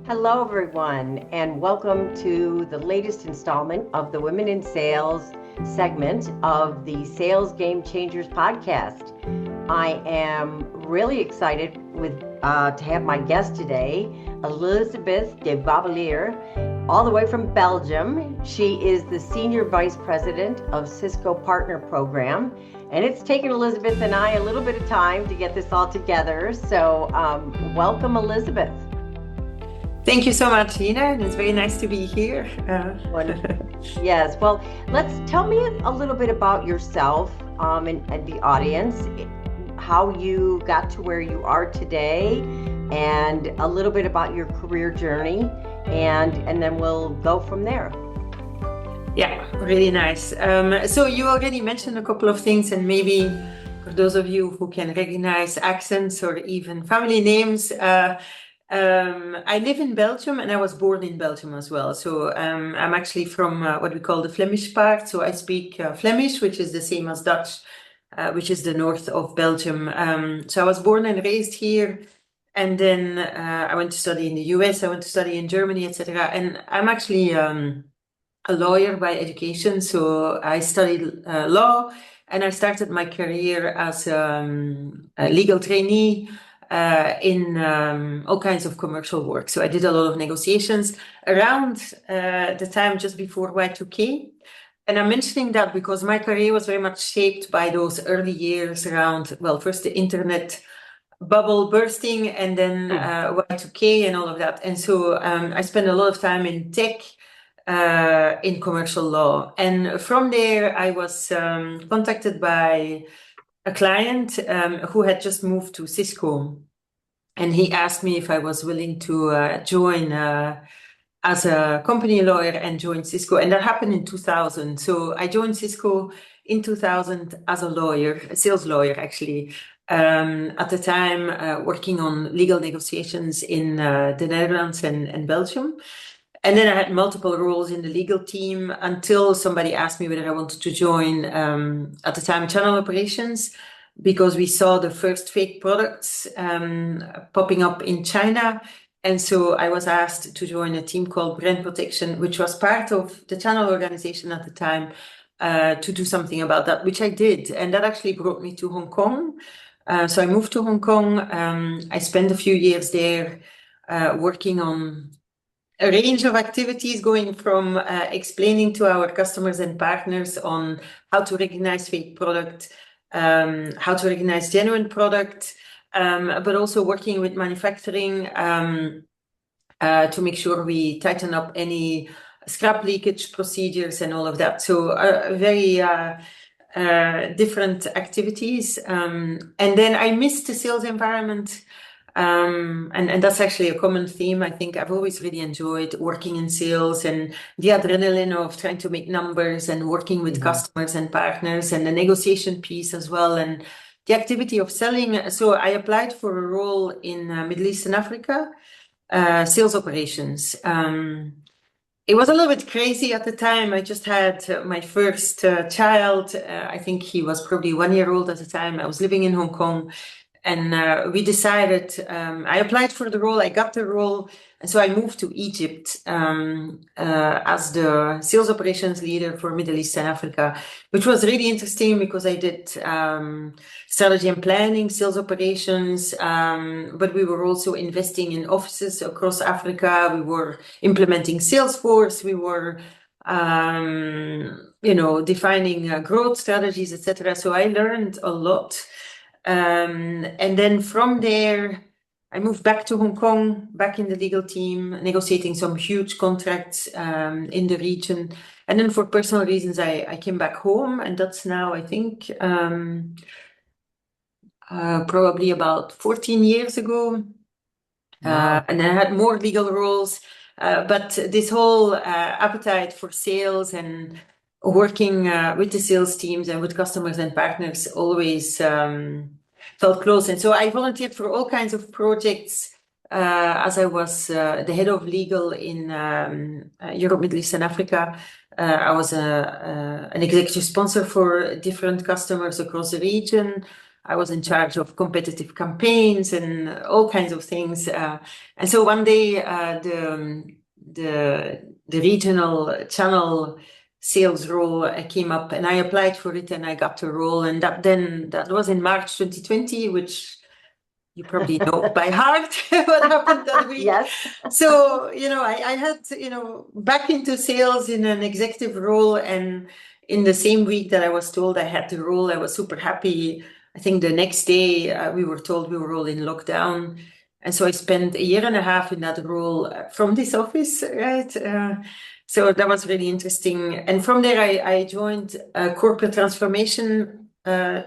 Hello, everyone, and welcome to the latest installment of the Women in Sales segment of the Sales Game Changers podcast. I am really excited to have my guest today, Elisabeth De Dobbeleer, all the way from Belgium. She is the Senior Vice President of Cisco Partner Program, and it's taken Elisabeth and I a little bit of time to get this all together. So welcome, Elisabeth. Thank you so much, Gina. It's very nice to be here. Yes. Well, tell me a little bit about yourself and the audience, how you got to where you are today, and a little bit about your career journey, and then we'll go from there. Yeah, really nice. So you already mentioned a couple of things, and maybe for those of you who can recognize accents or even family names, I live in Belgium and I was born in Belgium as well. So I'm actually from what we call the Flemish part. So I speak Flemish, which is the same as Dutch, which is the north of Belgium. So I was born and raised here. And then I went to study in the US, I went to study in Germany, etc. And I'm actually a lawyer by education. So I studied law and I started my career as a legal trainee in all kinds of commercial work. So I did a lot of negotiations around the time just before Y2K. And I'm mentioning that because my career was very much shaped by those early years around, well, first the internet bubble bursting and then Y2K and all of that. And so I spent a lot of time in tech, in commercial law. And from there, I was contacted by a client who had just moved to Cisco. And he asked me if I was willing to join as a company lawyer and join Cisco. And that happened in 2000. So I joined Cisco in 2000 as a lawyer, a sales lawyer, actually. At the time, working on legal negotiations in the Netherlands and Belgium. And then I had multiple roles in the legal team until somebody asked me whether I wanted to join, at the time, channel operations, because we saw the first fake products popping up in China. And so I was asked to join a team called Brand Protection, which was part of the channel organization at the time, to do something about that, which I did. And that actually brought me to Hong Kong. So I moved to Hong Kong. I spent a few years there working on a range of activities, going from explaining to our customers and partners on how to recognize fake product, how to recognize genuine product, but also working with manufacturing to make sure we tighten up any scrap leakage procedures and all of that. So very different activities. And then I missed the sales environment. And that's actually a common theme. I think I've always really enjoyed working in sales and the adrenaline of trying to make numbers and working with customers and partners and the negotiation piece as well and the activity of selling. So I applied for a role in Middle East and Africa, sales operations. It was a little bit crazy at the time. I just had my first child. I think he was probably 1 year old at the time. I was living in Hong Kong. And we decided, I applied for the role, I got the role. And so I moved to Egypt as the sales operations leader for Middle East and Africa, which was really interesting because I did strategy and planning, sales operations, but we were also investing in offices across Africa. We were implementing Salesforce. We were defining growth strategies, etc. So I learned a lot. And then from there, I moved back to Hong Kong, back in the legal team, negotiating some huge contracts in the region. And then for personal reasons, I came back home, and that's now, I think, probably about 14 years ago. Wow. And I had more legal roles, but this whole appetite for sales and working with the sales teams and with customers and partners always felt close. And so I volunteered for all kinds of projects as I was the head of legal in Europe, Middle East and Africa. I was an executive sponsor for different customers across the region. I was in charge of competitive campaigns and all kinds of things. And so one day, the regional channel sales role came up, and I applied for it, and I got the role. And that was in March 2020, which you probably know by heart what happened that week. Yes. So, I had, back into sales in an executive role. And in the same week that I was told I had the role, I was super happy. I think the next day we were told we were all in lockdown. And so I spent a year and a half in that role from this office, right? So that was really interesting. And from there, I joined a corporate transformation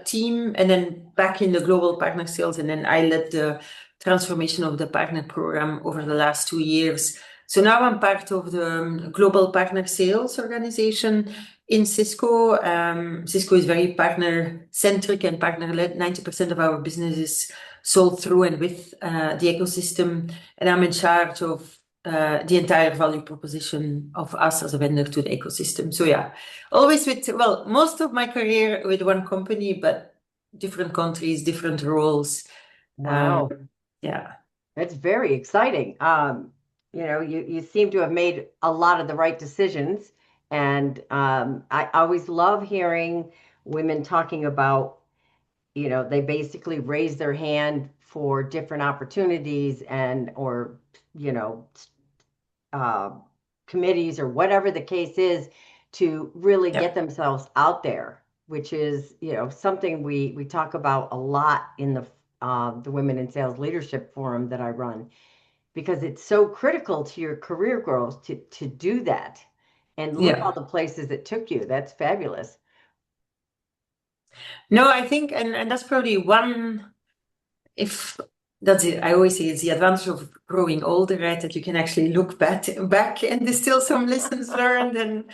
team, and then back in the global partner sales. And then I led the transformation of the partner program over the last 2 years. So now I'm part of the global partner sales organization in Cisco. Cisco is very partner centric and partner led. 90% of our business is sold through and with the ecosystem. And I'm in charge of the entire value proposition of us as a vendor to the ecosystem. So yeah, always most of my career with one company, but different countries, different roles. Wow. Yeah. It's very exciting. You seem to have made a lot of the right decisions. And I always love hearing women talking about, they basically raise their hand for different opportunities or, you know, uh, committees or whatever the case is to really get themselves out there, which is, something we talk about a lot in the Women in Sales Leadership Forum that I run, because it's so critical to your career growth to do that. And look all the places it took you. That's fabulous. No, I think, and that's probably one, if that's it, I always say it's the advantage of growing older, right? That you can actually look back and distill some lessons learned and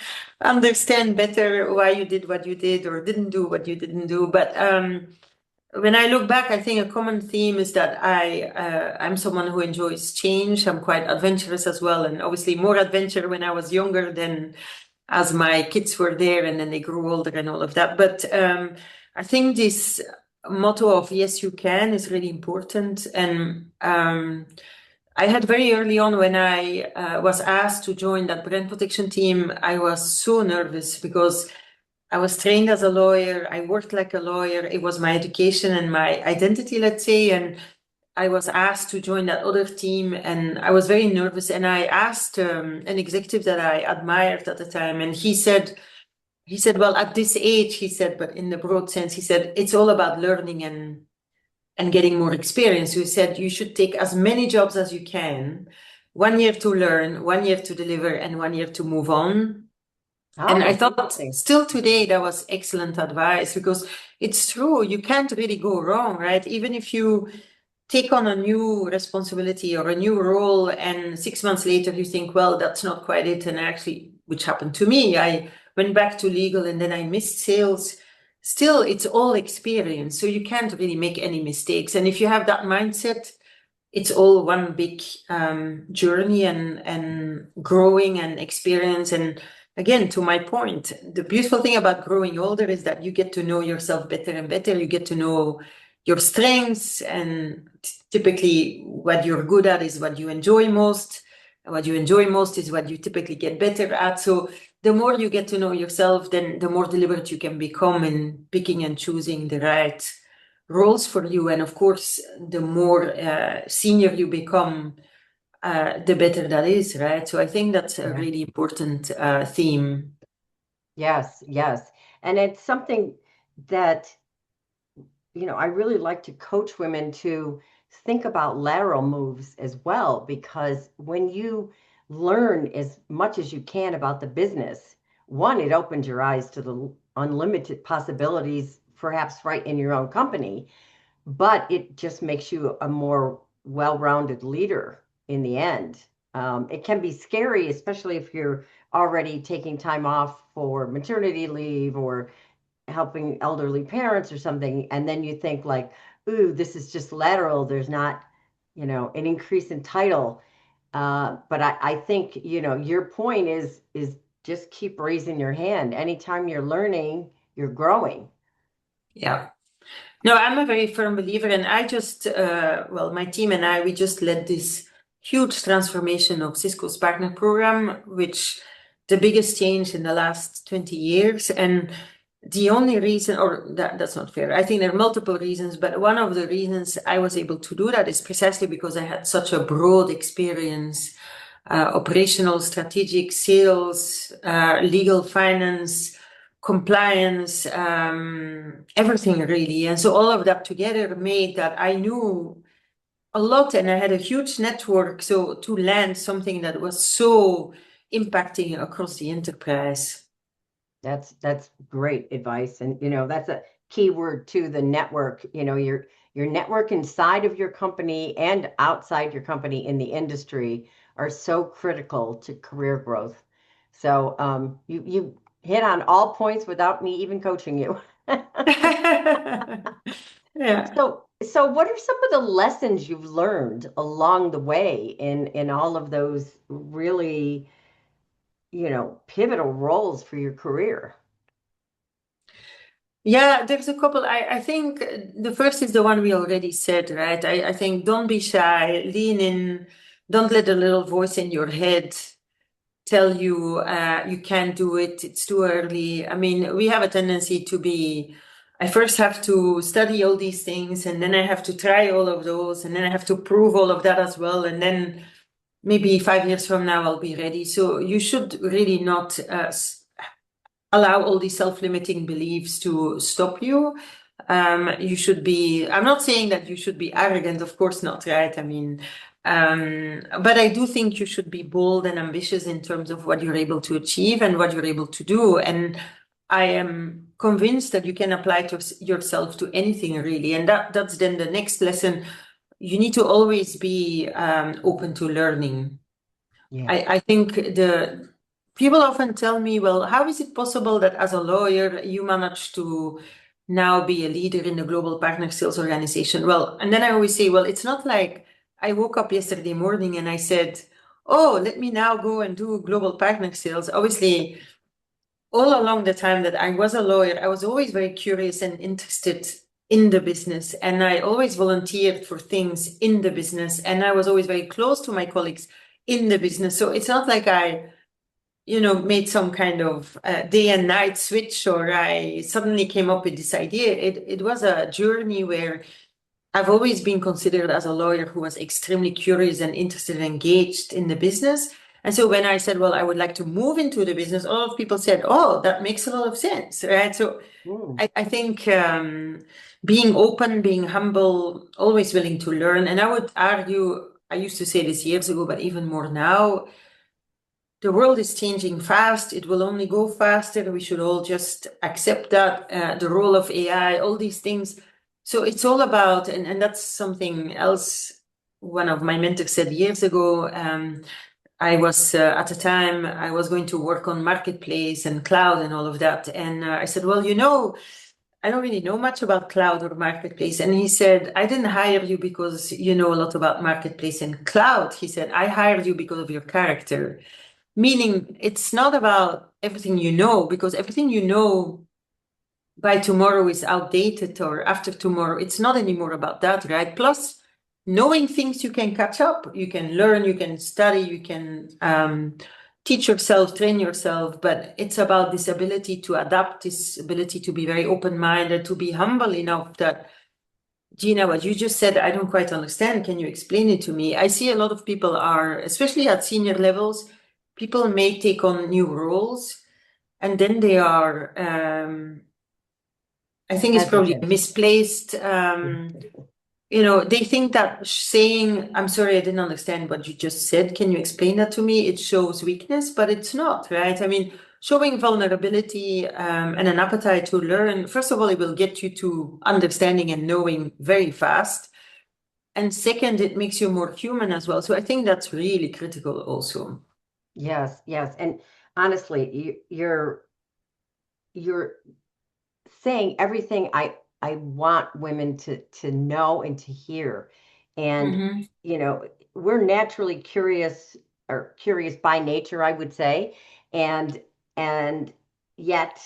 understand better why you did what you did or didn't do what you didn't do. But when I look back, I think a common theme is that I'm someone who enjoys change. I'm quite adventurous as well, and obviously more adventure when I was younger than as my kids were there and then they grew older and all of that. But I think this motto of yes, you can is really important. And I had very early on, when I was asked to join that brand protection team, I was so nervous because I was trained as a lawyer. I worked like a lawyer. It was my education and my identity, let's say. And I was asked to join that other team, and I was very nervous. And I asked an executive that I admired at the time, and he said, well, at this age, he said, but in the broad sense, he said, it's all about learning and getting more experience. So he said, you should take as many jobs as you can, 1 year to learn, 1 year to deliver, and 1 year to move on. And I thought still today that was excellent advice, because it's true. You can't really go wrong, right? Even if you take on a new responsibility or a new role and 6 months later you think, well, that's not quite it. And actually, which happened to me, I went back to legal and then I missed sales. Still, it's all experience. So you can't really make any mistakes. And if you have that mindset, it's all one big journey and growing and experience. And again, to my point, the beautiful thing about growing older is that you get to know yourself better and better. You get to know your strengths, and typically what you're good at is what you enjoy most. And what you enjoy most is what you typically get better at. So the more you get to know yourself, then the more deliberate you can become in picking and choosing the right roles for you. And of course, the more senior you become, the better that is, right? So I think that's a really important theme. Yes, yes. And it's something that, I really like to coach women to think about lateral moves as well, because when you learn as much as you can about the business, one, it opens your eyes to the unlimited possibilities, perhaps right in your own company, but it just makes you a more well-rounded leader in the end. It can be scary, especially if you're already taking time off for maternity leave or helping elderly parents or something, and then you think like, ooh, this is just lateral. There's not, an increase in title. But I think, your point is just keep raising your hand. Anytime you're learning, you're growing. Yeah. No, I'm a very firm believer, and I just, well, my team and I, we just led this huge transformation of Cisco's partner program, which the biggest change in the last 20 years. And the only reason, or that's not fair. I think there are multiple reasons, but one of the reasons I was able to do that is precisely because I had such a broad experience, operational, strategic, sales, legal, finance, compliance, everything really. And so all of that together made that I knew a lot and I had a huge network. So to land something that was so impacting across the enterprise. That's great advice. And that's a key word to the network. Your network inside of your company and outside your company in the industry are so critical to career growth. So you hit on all points without me even coaching you. Yeah. So what are some of the lessons you've learned along the way in all of those really, pivotal roles for your career? Yeah, there's a couple. I think the first is the one we already said, right? I think don't be shy, lean in, don't let a little voice in your head tell you you can't do it, it's too early. I mean, we have a tendency to be, I first have to study all these things, and then I have to try all of those, and then I have to prove all of that as well, and then maybe 5 years from now I'll be ready. So you should really not allow all these self-limiting beliefs to stop you. You should be, I'm not saying that you should be arrogant, of course not, right? I mean, but I do think you should be bold and ambitious in terms of what you're able to achieve and what you're able to do. And I am convinced that you can apply to yourself to anything really. And that's then the next lesson. You need to always be open to learning. Yeah. I think the people often tell me, well, how is it possible that as a lawyer you manage to now be a leader in the global partner sales organization? Well, and then I always say, well, it's not like I woke up yesterday morning and I said, oh, let me now go and do global partner sales. Obviously, all along the time that I was a lawyer, I was always very curious and interested in the business. And I always volunteered for things in the business. And I was always very close to my colleagues in the business. So it's not like I, made some kind of day and night switch, or I suddenly came up with this idea. It was a journey where I've always been considered as a lawyer who was extremely curious and interested and engaged in the business. And so when I said, well, I would like to move into the business, a lot of people said, oh, that makes a lot of sense, right? So I think being open, being humble, always willing to learn. And I would argue, I used to say this years ago, but even more now, the world is changing fast. It will only go faster. We should all just accept that, the role of AI, all these things. So it's all about, and that's something else one of my mentors said years ago. I was, at the time, I was going to work on marketplace and cloud and all of that. And I said, well, I don't really know much about cloud or marketplace. And he said, I didn't hire you because you know a lot about marketplace and cloud. He said, I hired you because of your character. Meaning it's not about everything you know, because everything you know by tomorrow is outdated, or after tomorrow. It's not anymore about that, right? Plus, knowing things you can catch up, you can learn, you can study, you can teach yourself, train yourself, but it's about this ability to adapt, this ability to be very open-minded, to be humble enough that, Gina, what you just said, I don't quite understand. Can you explain it to me? I see a lot of people are, especially at senior levels, people may take on new roles and then they are, I think it's probably Hesitant. misplaced. They think that saying, I'm sorry, I didn't understand what you just said. Can you explain that to me? It shows weakness, but it's not, right? I mean, showing vulnerability and an appetite to learn, first of all, it will get you to understanding and knowing very fast. And second, it makes you more human as well. So I think that's really critical also. Yes, yes. And honestly, you're saying everything I want women to know and to hear. And Mm-hmm. we're naturally curious, or curious by nature, I would say. And and yet,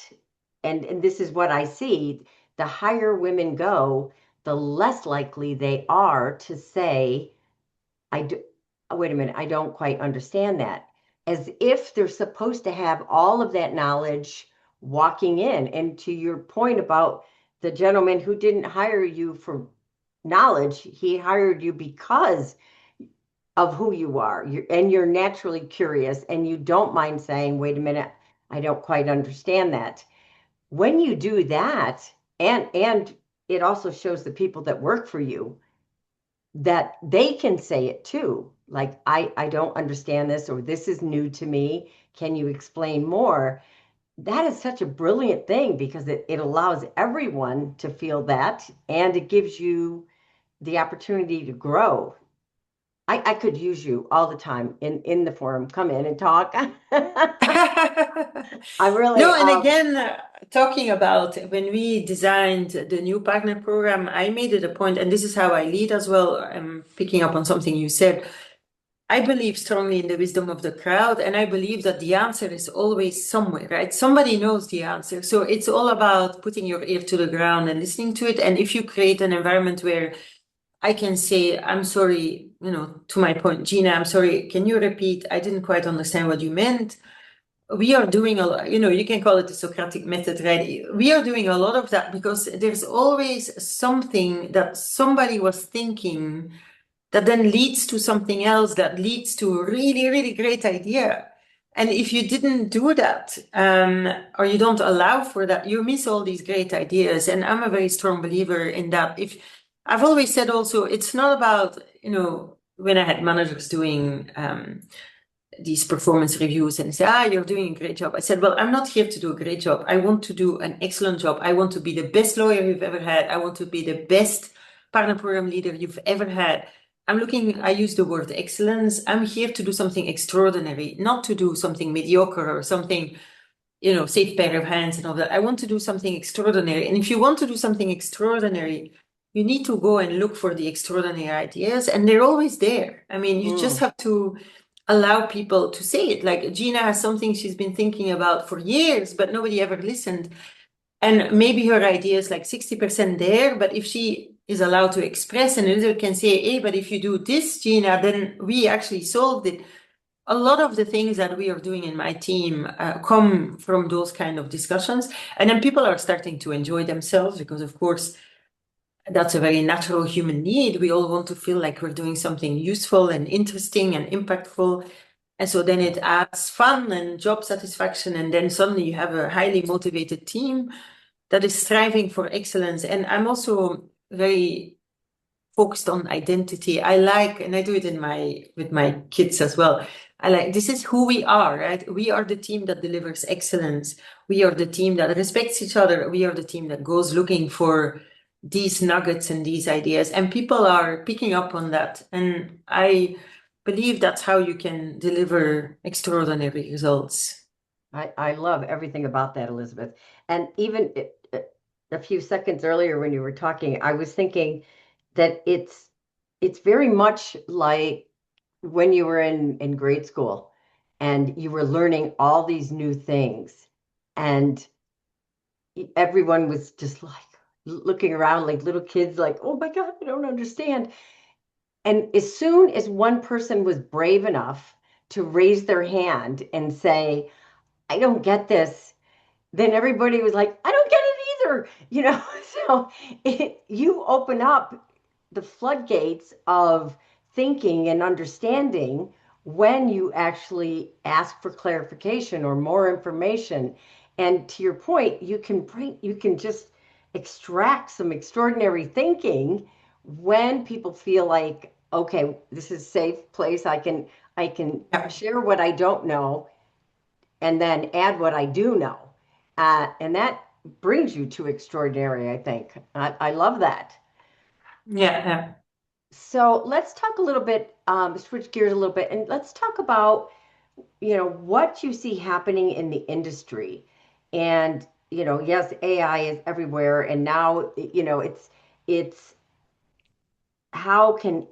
and this is what I see, the higher women go, the less likely they are to say, I do, wait a minute, I don't quite understand that. As if they're supposed to have all of that knowledge walking in. And to your point about the gentleman who didn't hire you for knowledge, he hired you because of who you are. And you're naturally curious and you don't mind saying, wait a minute, I don't quite understand that. When you do that, and it also shows the people that work for you that they can say it too. Like, I don't understand this, or this is new to me. Can you explain more? That is such a brilliant thing because it allows everyone to feel that and it gives you the opportunity to grow. I could use you all the time in the forum. Come in and talk. I really No, and again, talking about when we designed the new partner program, I made it a point, and this is how I lead as well. I'm picking up on something you said. I believe strongly in the wisdom of the crowd, and I believe that the answer is always somewhere, right? Somebody knows the answer. So it's all about putting your ear to the ground and listening to it. And if you create an environment where I can say, I'm sorry, to my point, Gina, I'm sorry, can you repeat? I didn't quite understand what you meant. We are doing a lot, you can call it the Socratic method, right? We are doing a lot of that because there's always something that somebody was thinking that then leads to something else that leads to a really, really great idea. And if you didn't do that, or you don't allow for that, you miss all these great ideas. And I'm a very strong believer in that. If I've always said also, it's not about, when I had managers doing these performance reviews and say, you're doing a great job. I said, well, I'm not here to do a great job. I want to do an excellent job. I want to be the best lawyer you've ever had. I want to be the best partner program leader you've ever had. I use the word excellence. I'm here to do something extraordinary, not to do something mediocre or something, safe pair of hands and all that. I want to do something extraordinary. And if you want to do something extraordinary, you need to go and look for the extraordinary ideas, and they're always there. I mean, you just have to allow people to say it. Like Gina has something she's been thinking about for years, but nobody ever listened. And maybe her idea is like 60% there, but if she is allowed to express and another can say, hey, but if you do this, Gina, then we actually solved it. A lot of the things that we are doing in my team come from those kind of discussions. And then people are starting to enjoy themselves because, of course, that's a very natural human need. We all want to feel like we're doing something useful and interesting and impactful. And so then it adds fun and job satisfaction. And then suddenly you have a highly motivated team that is striving for excellence. And I'm also very focused on identity. And I do it with my kids as well. This is who we are, right? We are the team that delivers excellence. We are the team that respects each other. We are the team that goes looking for these nuggets and these ideas. And people are picking up on that. And I believe that's how you can deliver extraordinary results. I love everything about that, Elisabeth. And even a few seconds earlier when you were talking, I was thinking that it's very much like when you were in grade school and you were learning all these new things and everyone was just like looking around like little kids like, oh my God, I don't understand. And as soon as one person was brave enough to raise their hand and say, I don't get this, then everybody was like, I don't get it either. So you open up the floodgates of thinking and understanding when you actually ask for clarification or more information. And to your point, you can just extract some extraordinary thinking when people feel like, okay, this is a safe place. I can share what I don't know and then add what I do know. And that brings you to extraordinary, I think. I love that. Yeah. So let's talk a little bit, switch gears a little bit, and let's talk about, what you see happening in the industry. And, yes, AI is everywhere. And now, it's how can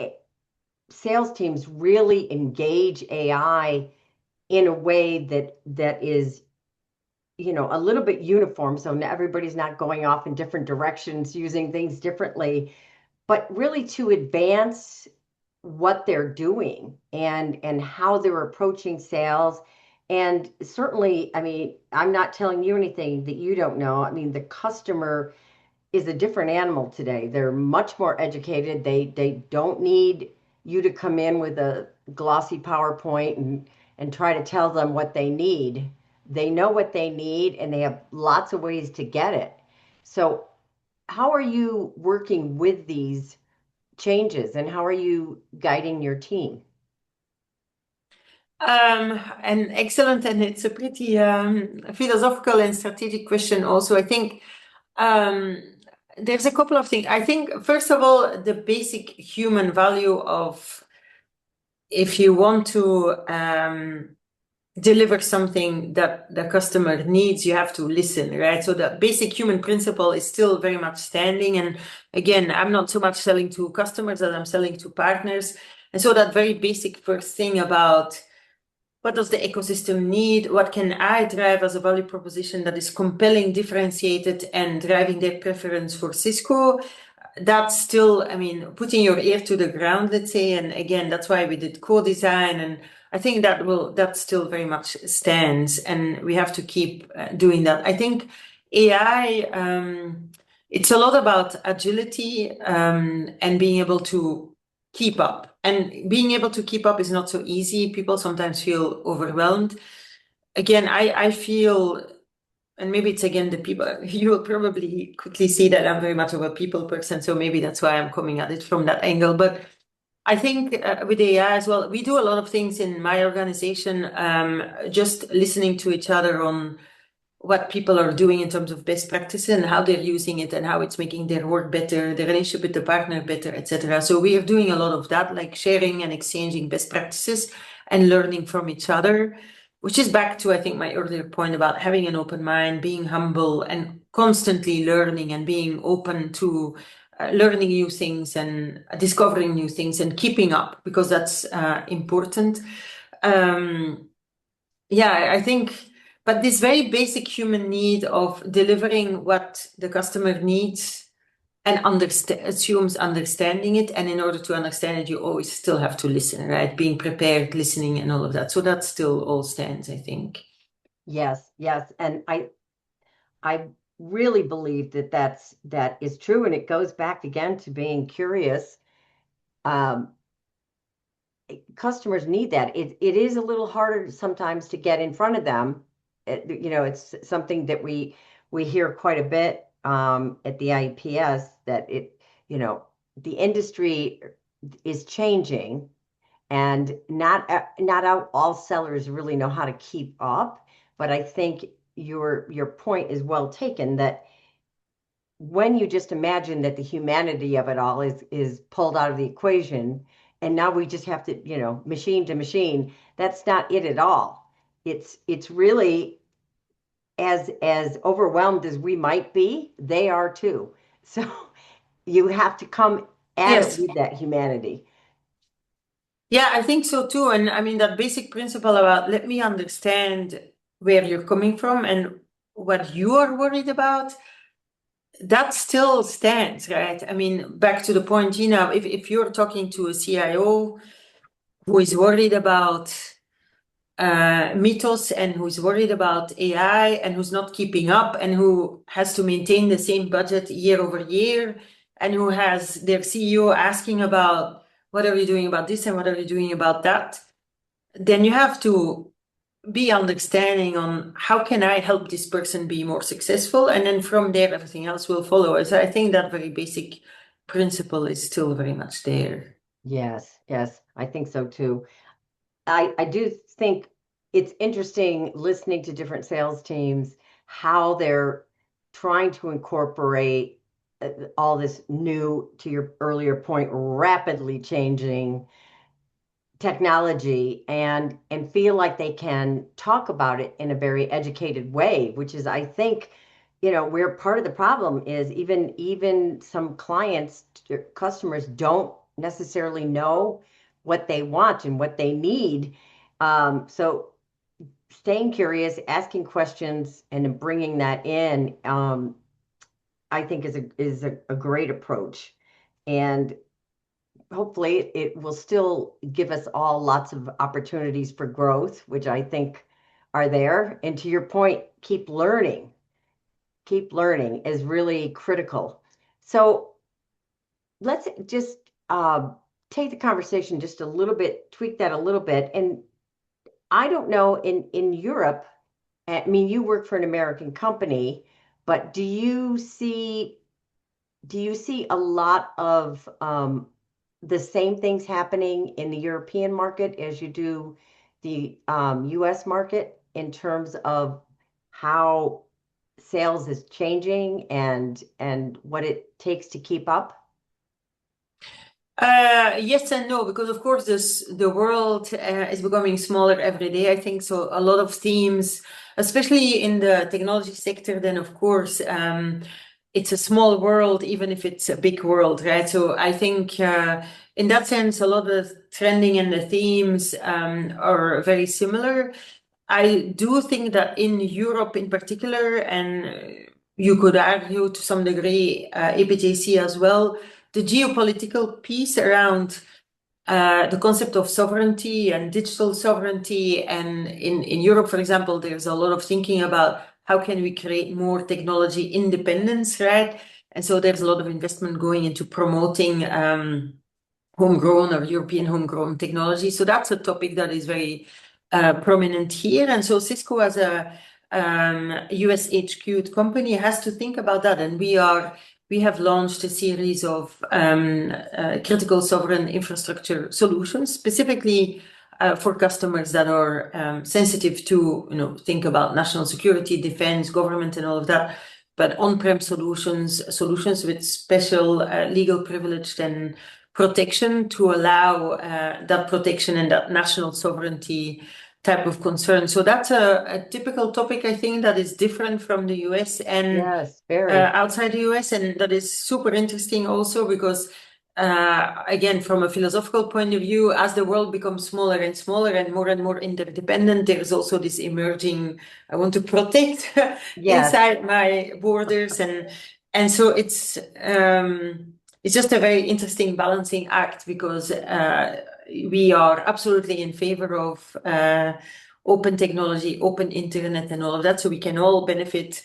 sales teams really engage AI in a way that is a little bit uniform, so everybody's not going off in different directions, using things differently, but really to advance what they're doing and how they're approaching sales. And certainly, I mean, I'm not telling you anything that you don't know. I mean, the customer is a different animal today. They're much more educated. They don't need you to come in with a glossy PowerPoint and try to tell them what they need. They know what they need and they have lots of ways to get it. So, how are you working with these changes and how are you guiding your team? And excellent, and it's a pretty philosophical and strategic question also. I think um, there's a couple of things. I think, first of all, the basic human value of if you want to deliver something that the customer needs, you have to listen, right? So the basic human principle is still very much standing. And again, I'm not so much selling to customers as I'm selling to partners. And so that very basic first thing about what does the ecosystem need? What can I drive as a value proposition that is compelling, differentiated, and driving their preference for Cisco? That's still, I mean, putting your ear to the ground, let's say. And again, that's why we did co-design. And I think that still very much stands. And we have to keep doing that. I think AI, it's a lot about agility and being able to keep up. And being able to keep up is not so easy. People sometimes feel overwhelmed. Again, I feel, and maybe it's again the people, you will probably quickly see that I'm very much of a people person. So maybe that's why I'm coming at it from that angle. But I think with AI as well, we do a lot of things in my organization, just listening to each other on what people are doing in terms of best practices and how they're using it and how it's making their work better, the relationship with the partner better, etc. So we are doing a lot of that, like sharing and exchanging best practices and learning from each other, which is back to, I think, my earlier point about having an open mind, being humble and constantly learning and being open to learning new things and discovering new things and keeping up, because that's important. Yeah, I think, but this very basic human need of delivering what the customer needs and assumes understanding it. And in order to understand it, you always still have to listen, right? Being prepared, listening, and all of that. So that still all stands, I think. Yes, yes. And I really believe that that is true. And it goes back again to being curious. Um, Customers need that. It is a little harder sometimes to get in front of them. It's something that we hear quite a bit at the IPS that the industry is changing, and not all sellers really know how to keep up. But I think your point is well taken that when you just imagine that the humanity of it all is pulled out of the equation and now we just have to machine to machine, that's not it at all. It's really as overwhelmed as we might be, they are too. So you have to come at it Yes. with that humanity. Yeah, I think so too. And I mean, that basic principle about let me understand where you're coming from and what you are worried about, that still stands, right? I mean, back to the point, Gina, if you're talking to a CIO who is worried about mythos and who's worried about AI and who's not keeping up and who has to maintain the same budget year over year and who has their CEO asking about what are you doing about this and what are you doing about that, then you have to be understanding on how can I help this person be more successful, and then from there everything else will follow. So I think that very basic principle is still very much there. Yes, yes, I think so too. I do think it's interesting listening to different sales teams, how they're trying to incorporate all this new, to your earlier point, rapidly changing technology and feel like they can talk about it in a very educated way, which is, I think, where part of the problem is even some clients, customers don't necessarily know what they want and what they need. So staying curious, asking questions, and then bringing that in, I think is a great approach. And hopefully it will still give us all lots of opportunities for growth, which I think are there. And to your point, keep learning. Keep learning is really critical. So let's just take the conversation just a little bit, tweak that a little bit. And I don't know, in Europe, I mean, you work for an American company, but do you see a lot of the same things happening in the European market as you do the US market in terms of how sales is changing and what it takes to keep up? Yes and no, because of course the world is becoming smaller every day, I think. So a lot of themes, especially in the technology sector, then of course it's a small world, even if it's a big world, right? So I think in that sense, a lot of trending and the themes are very similar. I do think that in Europe in particular, and you could argue to some degree APJC as well, the geopolitical piece around the concept of sovereignty and digital sovereignty. And in Europe, for example, there's a lot of thinking about how can we create more technology independence, right? And so there's a lot of investment going into promoting homegrown or European homegrown technology. So that's a topic that is very prominent here. And so Cisco, as a US HQ'd company, has to think about that. And we have launched a series of critical sovereign infrastructure solutions, specifically for customers that are sensitive to, think about national security, defense, government, and all of that. But on-prem solutions with special legal privilege and protection to allow that protection and that national sovereignty type of concern. So that's a typical topic, I think, that is different from the US and Yes, very. Outside the US. And that is super interesting also because, again, from a philosophical point of view, as the world becomes smaller and smaller and more interdependent, there's also this emerging, I want to protect Yes. inside my borders. And so it's just a very interesting balancing act because we are absolutely in favor of open technology, open internet, and all of that, so we can all benefit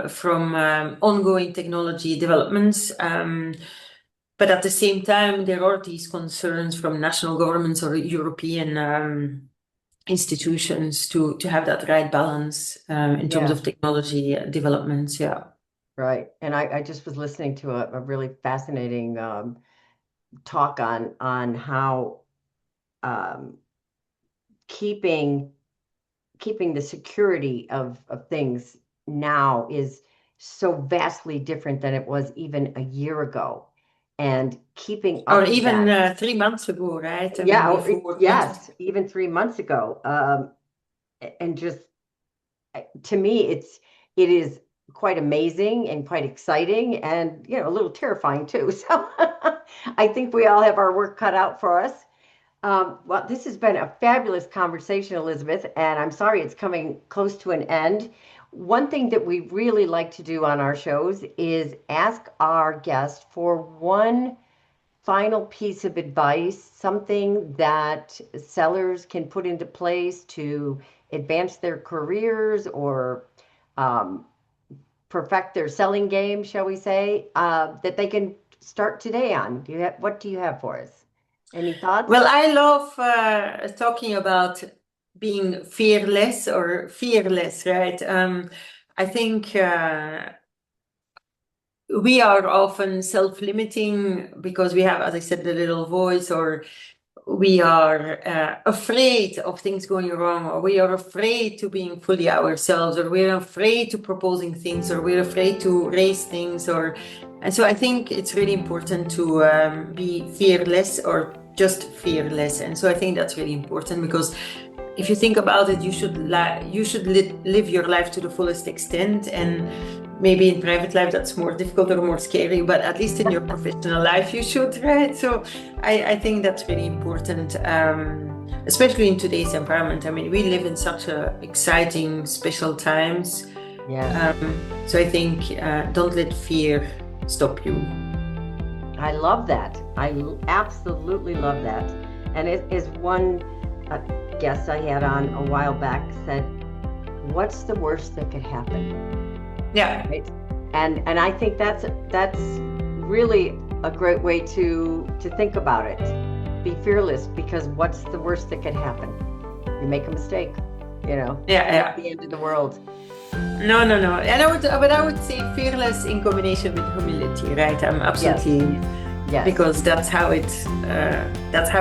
from ongoing technology developments. But at the same time, there are these concerns from national governments or European institutions to have that right balance in terms of technology developments. Yeah. Right. And I just was listening to a really fascinating talk on how keeping the security of things now is so vastly different than it was even a year ago. And keeping up or with even that. 3 months ago, right? I Yeah, mean, before yes, even 3 months ago. And just to me, it is quite amazing and quite exciting and a little terrifying too. So I think we all have our work cut out for us. Well, this has been a fabulous conversation, Elisabeth, and I'm sorry it's coming close to an end. One thing that we really like to do on our shows is ask our guest for one final piece of advice, something that sellers can put into place to advance their careers or perfect their selling game, shall we say, that they can start today on. What do you have for us? Any thoughts? Well, I love talking about being fearless, right? I think we are often self-limiting because we have, as I said, the little voice, or we are afraid of things going wrong, or we are afraid to being fully ourselves, or we're afraid to proposing things, or we're afraid to raise things, and so I think it's really important to be fearless or just fearless. And so I think that's really important because if you think about it, you should live your life to the fullest extent. And maybe in private life that's more difficult or more scary, but at least in your professional life you should, right? So I think that's really important. especially in today's environment. I mean, we live in such exciting, special times. Yes. So I think don't let fear stop you. I love that. I absolutely love that. And it is one guest I had on a while back said, what's the worst that could happen? Yeah. Right. And I think that's really a great way to think about it. Be fearless, because what's the worst that could happen? You make a mistake, you know. Yeah. Not the end of the world. No. And I would say fearless in combination with humility, right? I'm absolutely, yes. Because that's how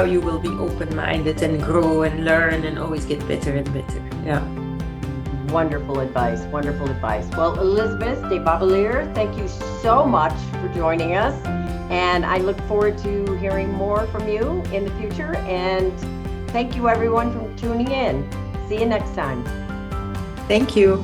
you will be open-minded and grow and learn and always get better and better. Yeah. Wonderful advice. Well, Elisabeth De Dobbeleer, thank you so much for joining us. And I look forward to hearing more from you in the future. And thank you everyone for tuning in. See you next time. Thank you.